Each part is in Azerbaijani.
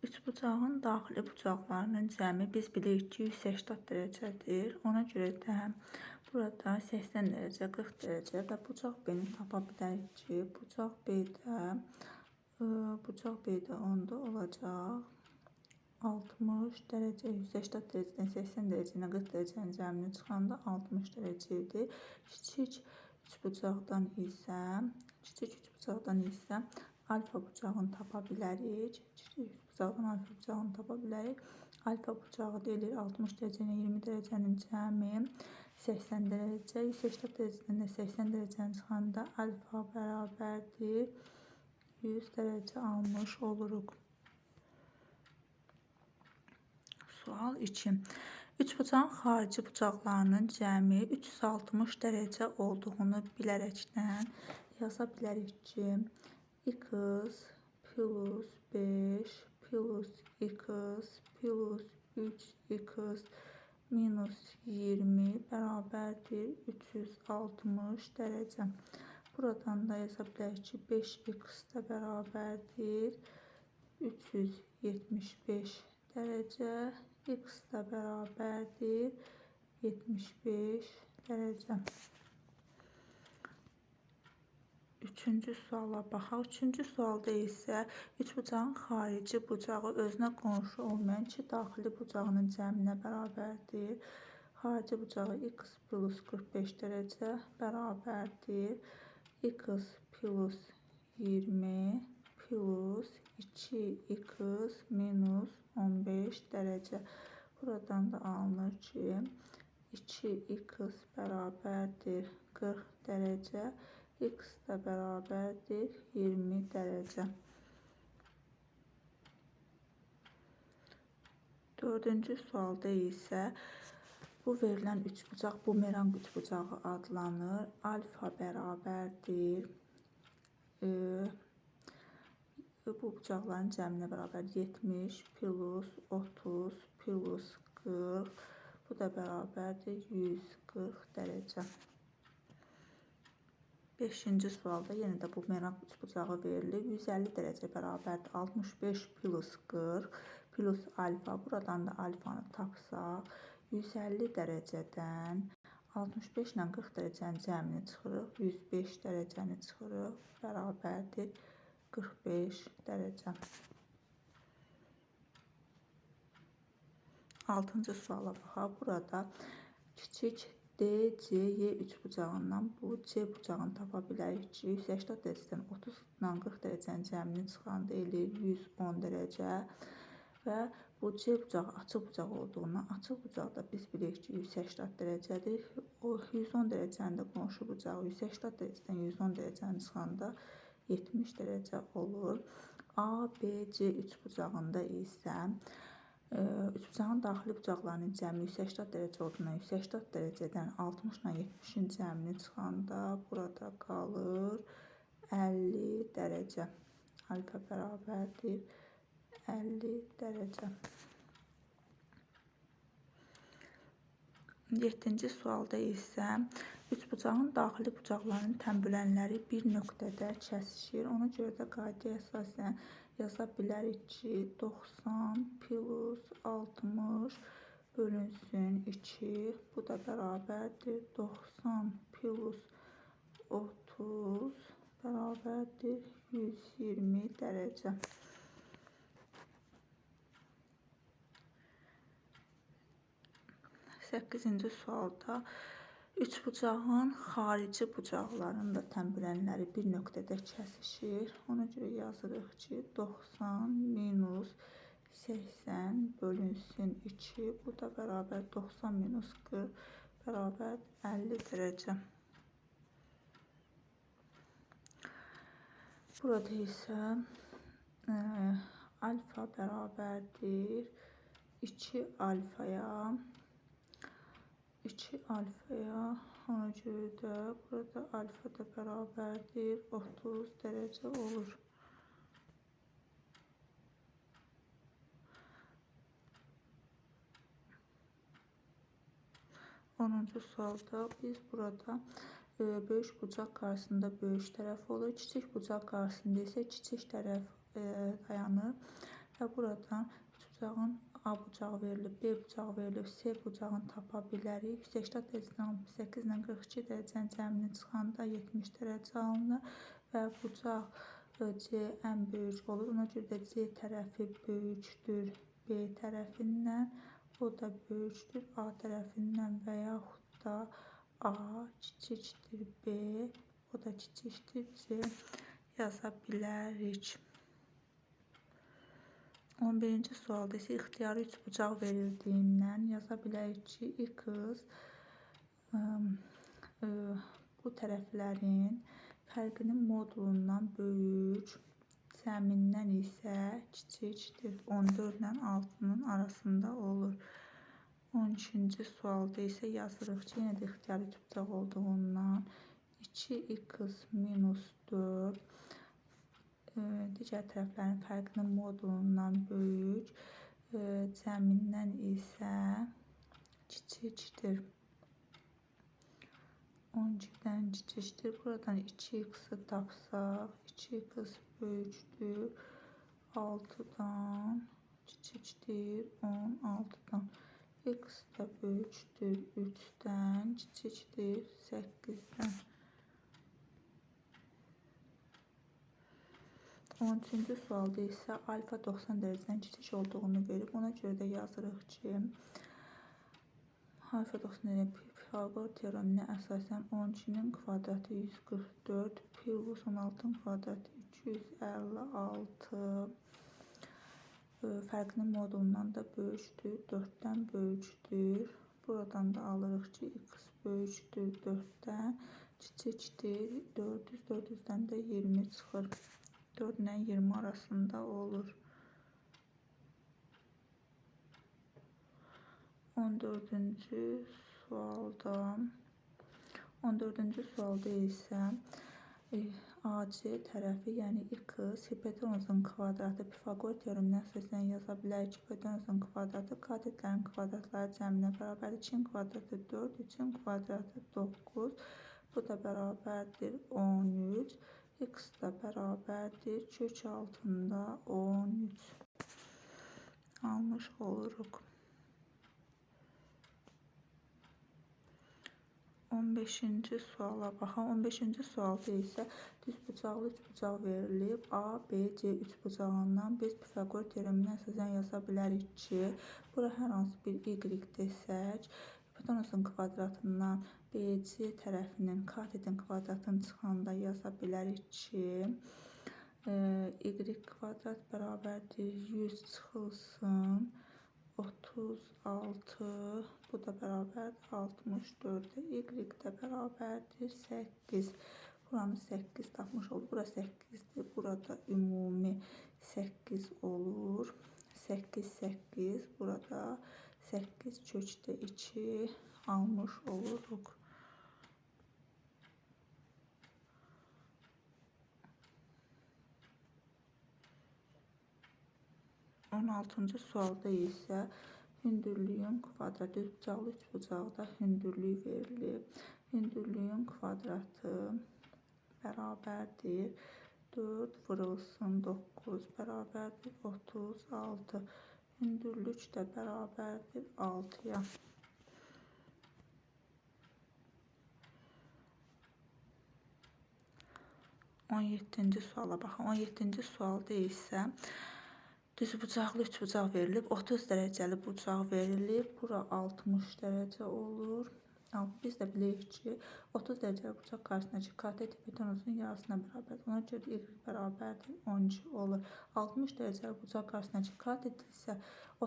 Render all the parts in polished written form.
Üçbucağın daxili bucaqlarının cəmi biz bilirik ki 180 dərəcədir. Ona görə də burada 80 dərəcə, 40 dərəcə və bucaq B-ni tapa bilərik ki, bucaq B-də onda olacaq 60 dərəcə, 180 dərəcədən 80 dərəcəyə 40 dərəcənin cəmini çıxanda 60 dərəcə idi. Kiçik üçbucaqdan isə alfa bucağını tapa bilərik. Alfa bucağı deyilir 60 dərəcə ilə 20 dərəcənin cəmi 80 dərəcə. 180 dərəcədən də 80 dərəcənin çıxanda alfa bərabərdir 100 dərəcə almış oluruq. Sual 2. Üçbucağın xarici bucaqlarının cəmi 360 dərəcə olduğunu bilərəkdən yaza bilərik ki, x plus 5 plus x plus 3x minus 20 bərabərdir 360 dərəcə. Buradan da yaza bilərik ki, 5x də bərabərdir 375 dərəcə, x də bərabərdir 75 dərəcə. Üçüncü suala baxaq. Üçüncü sualda isə üçbucağın xarici bucağı özünə qonşu olmayan iki daxili bucağının cəminə bərabərdir. Xarici bucağı x plus 45 dərəcə bərabərdir x plus 20 plus 2x minus 15 dərəcə. Buradan da alınır ki, 2x bərabərdir 40 dərəcə, x də bərabərdir 20 dərəcə. Dördüncü sualda isə bu verilən üçbucaq bumeranq üçbucağı adlanır. Alfa bərabərdir bu bucaqların cəminə bərabər 70 plus 30 plus 40, bu da bərabərdir 140 dərəcə. Beşinci sualda yenə də bumeranq üçbucağı verilir. 150 dərəcə bərabərdir 65 plus 40 plus alfa. Buradan da alfanı tapsaq, 150 dərəcədən 65 ilə 40 dərəcənin cəmini çıxırıq, 105 dərəcəni çıxırıq, bərabərdir 45 dərəcə. Altıncı suala baxaq. Burada kiçik DCY üçbucağından bu C bucağını tapa bilərik ki, 180 dərəcədən 30 ilə 40 dərəcənin cəmini çıxanda eləyir 110 dərəcə və bu C bucağı açıq bucaq olduğundan açıq bucaqda biz bilirik ki 180 dərəcədir. O 110 dərəcənin də qonşu bucağı 180 dərəcədən 110 dərəcənin çıxanda 70 dərəcə olur. ABC üçbucağında isə üçbucağın daxili bucaqlarının cəmi 180 dərəcə olduğundan 180 dərəcədən 60 ilə 70-in cəmini çıxanda burada qalır 50 dərəcə. Alfa bərabərdir 50 dərəcə. 7-ci sualda isə üçbucağın daxili bucaqlarının tənbülənləri bir nöqtədə kəsişir. Ona görə də qaydaya əsasən yaza bilərik ki, 90 plus 60 bölünsün 2, bu da bərabərdir 90 plus 30 bərabərdir 120 dərəcə. 8-ci sualda üçbucağın xarici bucaqlarının da tənbülənləri bir nöqtədə kəsişir. Ona görə yazırıq ki, 90 minus 80 bölünsün 2, bu da bərabər 90 minus 40 bərabər 50 dərəcə. Burada isə alfa bərabərdir 2 alfaya, ona görə də burada alfa da bərabərdir 30 dərəcə olur. 10-cu sualda biz burada böyük bucaq qarşısında böyük tərəf olur, kiçik bucaq qarşısında isə kiçik tərəf dayanır və buradan bucağın A bucağı verilib, B bucağı verilib, C bucağını tapa bilərik. 180 dərəcədən 68 ilə 42 dərəcənin cəmini çıxanda 70 dərəcə alınır və bucaq C ən böyük olur. Ona görə də C tərəfi böyükdür B tərəfindən, o da böyükdür A tərəfindən və yaxud da A kiçikdir B, o da kiçikdir C yaza bilərik. 11-ci sualda isə ixtiyari üçbucaq verildiyindən yaza bilərik ki, x bu tərəflərin fərqinin modulundan böyük, cəmindən isə kiçikdir. 14 ilə 6-nın arasında olur. 12-ci sualda isə yazırıq ki, yenə də ixtiyari üçbucaq olduğundan 2x minus 4 digər tərəflərin fərqinin modulundan böyük, cəmindən isə kiçikdir. 12-dən kiçikdir. Buradan 2x-i tapsaq, 2x böyükdür 6-dan, kiçikdir 16-dan. X da böyükdür 3-dən, kiçikdir 8-dən. 13-cü sualda isə alfa 90 dərəcədən kiçik olduğunu verib. Ona görə də yazırıq ki, alfa 90 dərəcə Pifaqor teoreminə əsasən 12-nin kvadratı 144, plus 16-nın kvadratı 256 fərqinin modulundan da böyükdür, 4-dən böyükdür. Buradan da alırıq ki, x böyükdür 4-dən, kiçikdir 400, 400-dən də 20 çıxır. 4 ilə 20 arasında olur. 14-cü sualda isə AC tərəfi, yəni x hipotenuzun kvadratı Pifaqor teoreminə əsasən yaza bilərik ki, hipotenuzun kvadratı katetlərin kvadratları cəminə bərabərdir. 2-nin kvadratı 4, 3-ün kvadratı 9, bu da bərabərdir 13. X da bərabərdir kök altında 13 almış oluruq. 15-ci suala baxaq. 15-ci sualda isə düzbucaqlı üçbucaq verilib. A, B, C üçbucağından biz Pifaqor teoreminə əsasən yaza bilərik ki, bura hər hansı bir y desək, hipotenuzun kvadratından BC tərəfinin katetin kvadratını çıxanda yaza bilərik ki, y kvadrat bərabərdir 100 çıxılsın 36, bu da bərabərdir 64, y də bərabərdir 8. Buranı 8 tapmış olur. Bura 8'dir. Burada ümumi 8 olur. 8, 8. Burada 8 kökdə 2 almış oluruq. On 16-cı sualda isə hündürlüyün kvadratı, düzbucaqlı üçbucaqda hündürlük verilib. Hündürlüyün kvadratı bərabərdir 4 vurulsun 9 bərabərdir 36. Hündürlük də bərabərdir 6-ya. 17-ci suala baxın. 17-ci sualda isə düzbucaqlı üçbucaq verilib. 30 dərəcəli bucaq verilib. Bura 60 dərəcə olur. Biz də bilirik ki, 30 dərəcəli bucaq qarşısındakı katet hipotenuzun yarısına bərabərdir. Ona görə y bərabərdir 12 olur. 60 dərəcəli bucaq qarşısındakı katet isə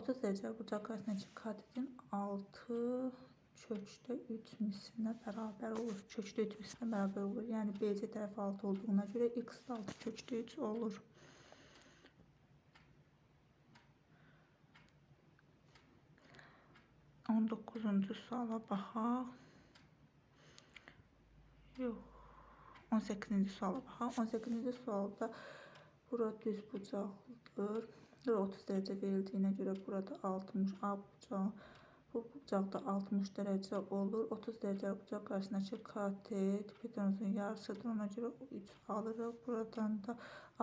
30 dərəcəli bucaq qarşısındakı katetin 6 kökdə 3 misinə bərabər olur. Kökdə 3 misinə bərabər olur. Yəni BC tərəfi 6 olduğuna görə x 6 kökdə 3 olur. 19-cu suala baxaq. Yox. 18-ci suala baxaq. 18-ci sualda bura düz bucaqlıdır. Bura 30 dərəcə verildiyinə görə burada 60 A bucağı Bu bucaqda 60 dərəcə olur. 30 dərəcə bucaq qarşısındakı katet hipotenuzun yarısıdır. Ona görə 3 alırıq. Buradan da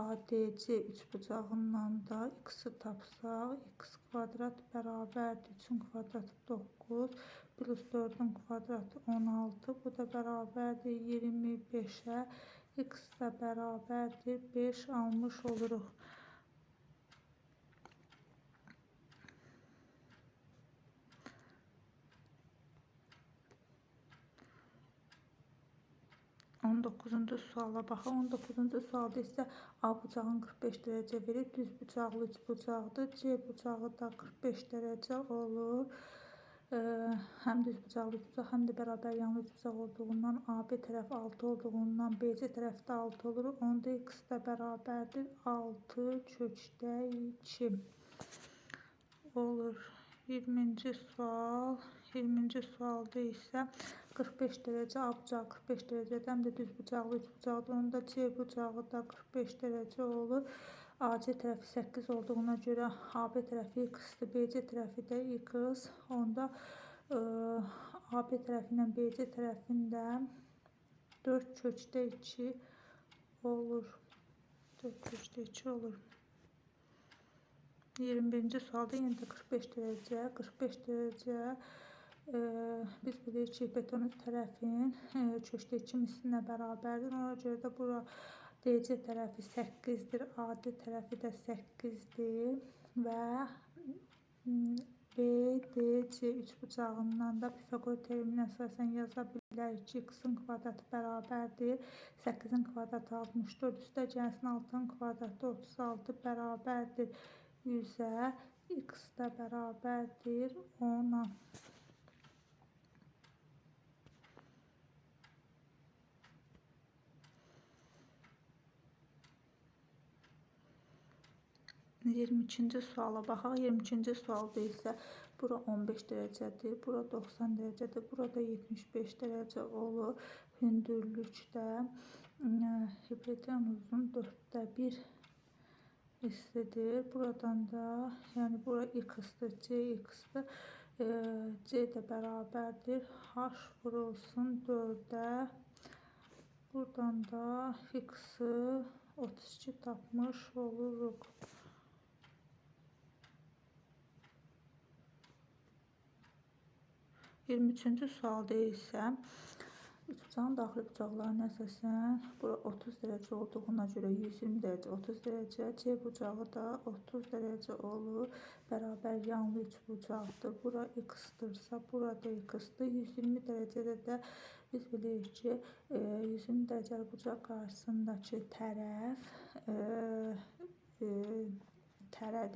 ADC 3 bucağından da x-i tapsaq, x kvadrat bərabərdir 3-ün kvadratı 9 plus 4-ün kvadratı 16. Bu da bərabərdir 25-ə. X da bərabərdir 5 almış oluruq. On 9-cu suala baxaq. 19-cu sualda isə A bucağın 45 dərəcə verir. Düz bucaqlı 3 bucaqdır. C bucağı da 45 dərəcə olur. Həm düz bucaqlı 3 bucaq, həm də bərabər yanlı 3 bucaq olduğundan AB tərəfi 6 olduğundan BC tərəfi də 6 olur. Onda x də bərabərdir 6 kökdə 2 olur. 20-ci sual. 20-ci sualda isə 45 dərəcə, A bucağı 45 dərəcədə, həm də düz bucaqlı 3 bucaqdır. Onda C bucağı da 45 dərəcə olur. AC tərəfi 8 olduğuna görə AB tərəfi x-dir, BC tərəfi də x. Onda AB tərəfi ilə BC tərəfində 4 kökdə 2 olur. 4 kökdə 2 olur. 21-ci sualda yenə də 45 dərəcə. 45 dərəcə biz bilirik ki, hipotenuz tərəfin kökdə 2 mislinə bərabərdir. Ona görə də bura DC tərəfi 8-dir, AD tərəfi də 8-dir və BDC 3 bucağından da Pifaqor teoreminə əsasən yaza bilərik ki, x-in kvadratı bərabərdir 8-in kvadratı 64, üstəgəlsin 6-nın kvadratı 36 bərabərdir 100-ə, x da bərabərdir 10-a. 22-ci suala baxaq. 22-ci sualda isə bura 15 dərəcədir, bura 90 dərəcədir, burada 75 dərəcə olur. Hündürlükdə hipotenuzun 4də 1 hissədir. Buradan da, yəni bura x-dır, c x-dır. C də bərabərdir h vurulsun 4-ə. Buradan da x-i 32 tapmış oluruq. 23-cü sualda isə üçbucağın daxili bucaqlarına əsasən bura 30 dərəcə olduğuna görə 120 dərəcə 30 dərəcə, C bucağı da 30 dərəcə olur. Bərabər yanlı üç bucaqdır. Bura x-dırsa, burada x-dır. 120 dərəcədə də biz bilirik ki, 120 dərəcəli bucaq qarşısındakı tərəf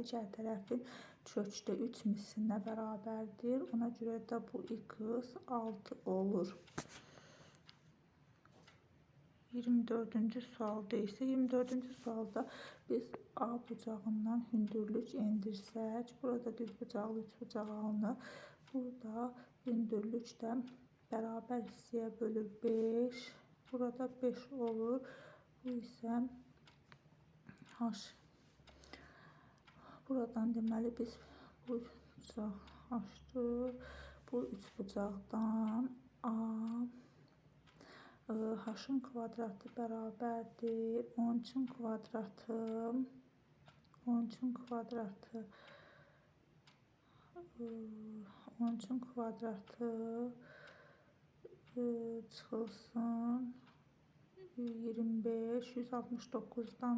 digər tərəfin kökdə 3 mislinə bərabərdir. Ona görə də bu x 6 olur. 24-cü sualda isə 24-cü sualda biz A bucağından hündürlük endirsək, burada düz bucaqlı 3 bucaq alınır. Burada hündürlük də bərabər hissəyə bölür 5. Burada 5 olur. Bu isə h. Buradan deməli biz bu bucaq h-dır. Bu üç bucaqdan A h-ın kvadratı bərabərdir 13-ün kvadratı 13-ün kvadratı 13-ün kvadratı çıxılsın 25, 169-dan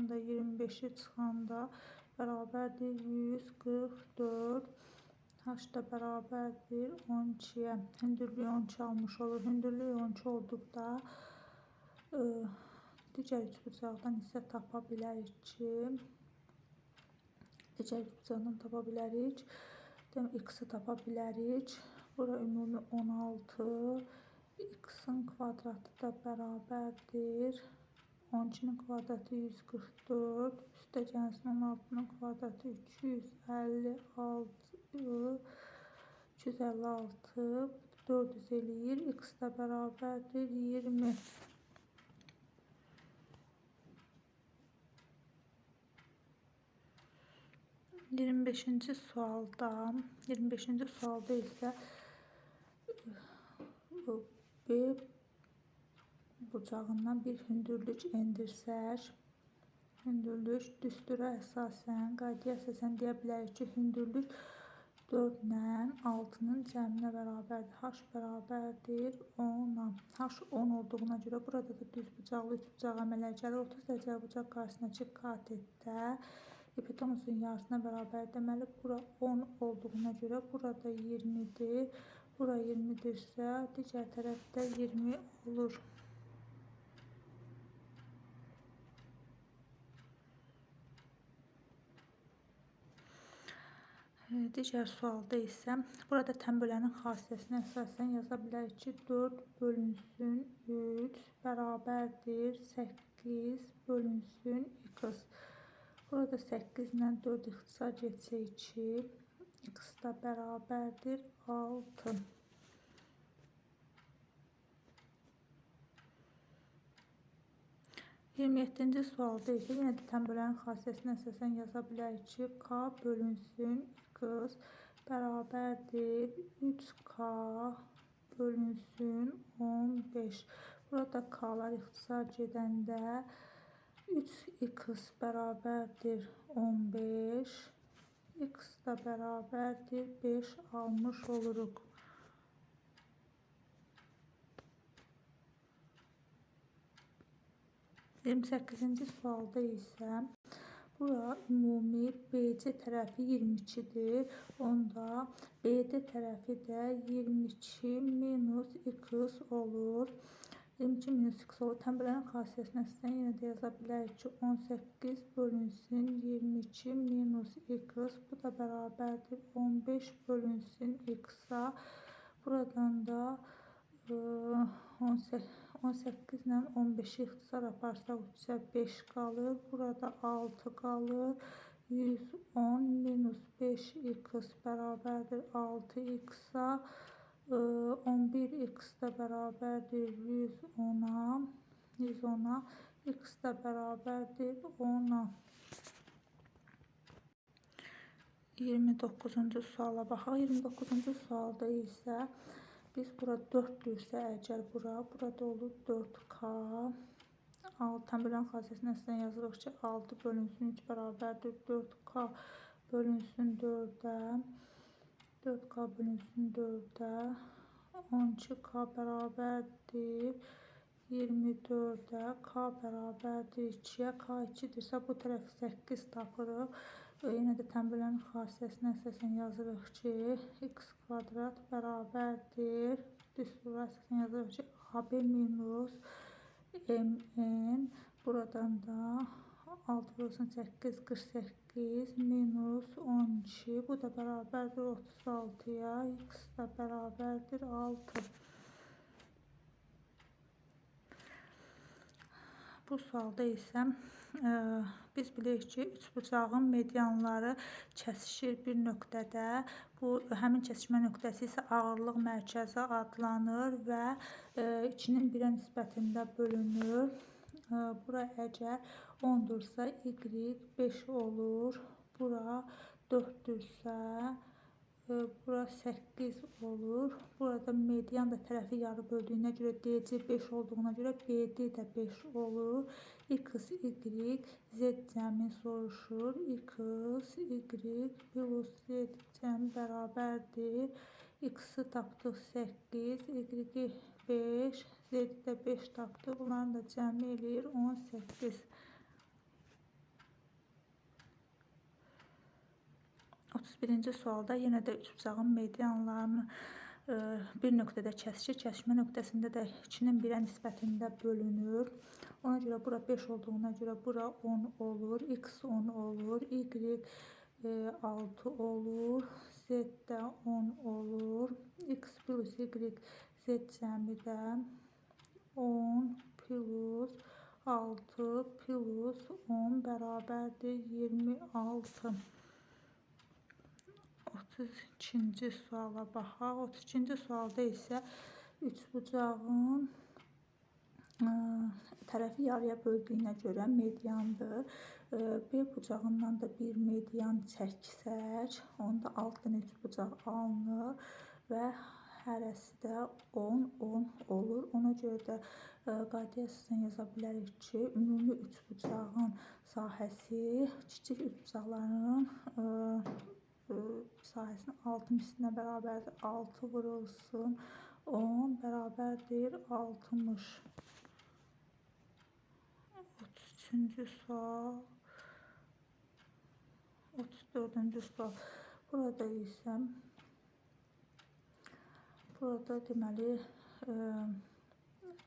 da 25-i çıxanda bərabərdir 144. H da bərabərdir 12-yə. Hündürlüyü 12 almış olur. Hündürlüyü 12 olduqda digər üç bucaqdan isə tapa bilərik ki, x-i tapa bilərik. Bura ümumi 16. X-in kvadratı da bərabərdir 12-nin kvadratı 144, üstə gəlsin 16-nın kvadratı 256, 400 eləyir. X da bərabərdir 20. 25-ci sualda isə B bucağından bir hündürlük endirsək, hündürlük düstura əsasən, qaydaya əsasən deyə bilərik ki, hündürlük 4 ilə 6-nın cəminə bərabərdir. H bərabərdir 10-a. H 10 olduğuna görə burada da düz bucaqlı 3 bucaq əmələ gəlir. 30 dərəcəli bucaq qarşısındakı katetdə hipotenusun yarısına bərabər. Deməli, bura 10 olduğuna görə burada 20-dir. Bura 20-dirsə, digər tərəfdə 20 olur. Digər sualda isə burada tənbölənin xassiyəsinə əsasən yaza bilərik ki, 4 bölünsün 3 bərabərdir 8 bölünsün x. Burada 8 ilə 4 ixtisar getsə 2, x da bərabərdir 6. Yeddinci sualda isə yenə də tənbölənin xassiyəsinə əsasən yaza bilərik ki, k bölünsün x bərabərdir 3k bölünsün 15. Burada k'lar ixtisar gedəndə 3x bərabərdir 15, x da bərabərdir 5 almış oluruq. 28-ci sualda isə bura ümumi BC tərəfi 22-dir. Onda BD tərəfi də 22 minus x olur. 22 minus x olur. Tənbölənin xassiyəsinə əsasən yenə də yaza bilərik ki, 18 bölünsün 22 minus x. Bu da bərabərdir 15 bölünsün x-a. Buradan da 18 ilə 15-i ixtisar aparsaq 3-ə 5 qalır. Burada 6 qalır. 110 minus 5x bərabərdir 6x-a. 11x da bərabərdir 110-a. X da bərabərdir 10-a. 29-cu suala baxaq. 29-cu sualda isə biz bura 4-dürsə əgər burada olur 4k. Tənbölənin xassiyəsinə əsasən yazırıq ki, 6 bölünsün 3 bərabərdir 4k bölünsün 4-ə. 4k bölünsün 4-ə. 12k bərabərdir 24-ə. K bərabərdir 2-yə. K 2-dirsə bu tərəfi 8 tapırıq. Yenə də tənbölənin xassiyəsinə əsasən yazırıq ki, x kvadrat bərabərdir. Düstura əsasən yazırıq ki, AB minus MN. Buradan da 6 vurulsun 8, 48 minus 12. Bu da bərabərdir 36-ya. X da bərabərdir 6. Bu sualda isə biz bilirik ki, üçbucağın medianları kəsişir bir nöqtədə. Həmin kəsişmə nöqtəsi isə ağırlıq mərkəzi adlanır və 2-nin 1-ə nisbətində bölünür. Bura əgər 10-dursa y 5 olur. Bura 4-dürsə bura 8 olur. Burada median da tərəfi yarı böldüyünə görə DC 5 olduğuna görə BD də 5 olur. X, Y, Z cəmi soruşur. X, Y plus Z cəmi bərabərdir. X-i tapdıq 8, Y-i 5, Z-i də 5 tapdıq. Bunların da cəmi eləyir 18. 31-ci sualda yenə də üçbucağın medianlarını bir nöqtədə kəsişir. Kəsişmə nöqtəsində də 2-nin 1-ə nisbətində bölünür. Ona görə bura 5 olduğuna görə bura 10 olur. X 10 olur. Y 6 olur. Z də 10 olur. X plus Y Z cəmi də 10 plus 6 plus 10 bərabərdir 26. 32-ci suala baxaq. 32-ci sualda isə üçbucağın tərəfi yarıya böldüyünə görə mediandır. B bucağından da bir median çəksək, onda altdan 3 bucaq alınır və hərəsi də 10, 10 olur. Ona görə də qaydaya əsasən yaza bilərik ki, ümumi 3 bucağın sahəsi kiçik 3 bucaqların sahəsinin 6 mislinə bərabərdir. 6 vurulsun 10 bərabərdir 60. 33-cü sual, 34-cü sual. Burada isə deməli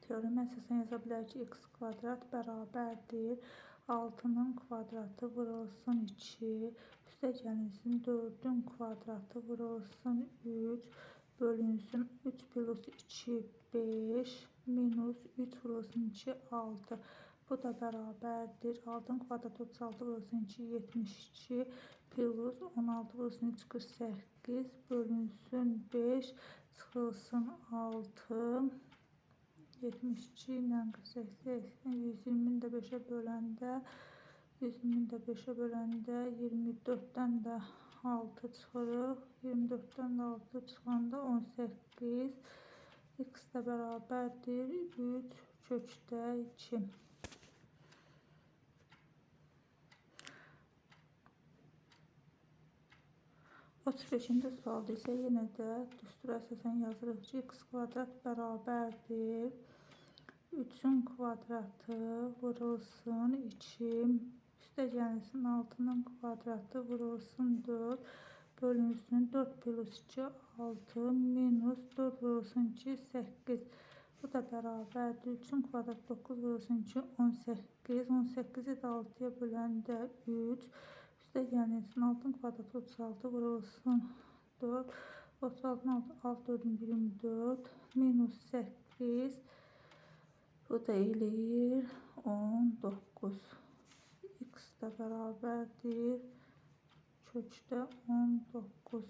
teorema əsasən yaza bilərik ki, x kvadrat bərabərdir 6-nın kvadratı vurulsun 2, üstəgəlsin 4-ün kvadratı vurulsun 3, bölünsün 3 plus 2 5 minus 3 vurulsun 2 6. Bu da bərabərdir 6-nın kvadratı 36 vurulsun 2 72 plus 16 vurulsun 3 48 bölünsün 5 çıxılsın 6 72 ilə 48 120-ni də 5-ə böləndə 24-dən də 6 çıxırıq. 24-dən də 6 çıxanda 18 x də bərabərdir 3 kökdə 2. 35-ci sualda isə yenə də düstura əsasən yazırıq ki, x kvadrat bərabərdir 3-ün kvadratı vurulsun 2, üstəgəlsin 6-nın kvadratı vurulsun 4, bölünsün 4 plus 2 6 minus 4 vurulsun 2 8. Bu da bərabərdir 3-ün kvadratı 9 vurulsun 2 18. 18-i də 6-ya böləndə 3. Üstəgəlsin 6-nın kvadratı 36 vurulsun 4. 36-nın 6 4-ün 24 minus 8. Bu da eləyir 19. X də bərabərdir kökdə 19.